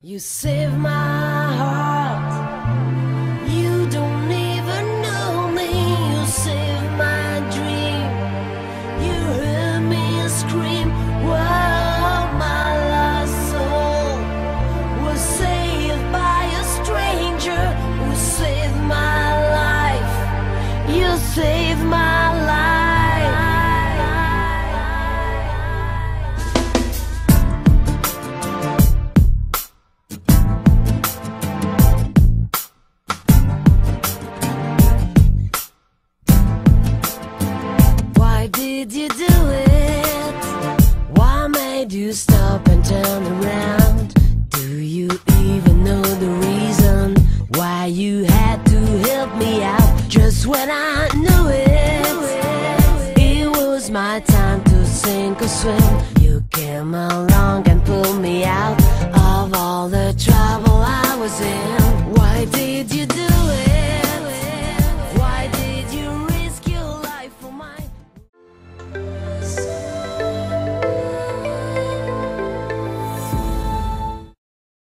You save my heart. You don't even know me. You save my dream. You heard me scream. Wow, my lost soul was saved by a stranger who saved my life. You saved my life. Did you do it? Why made you stop and turn around? Do you even know the reason why you had to help me out just when I knew it? It was my time to sink or swim. You came along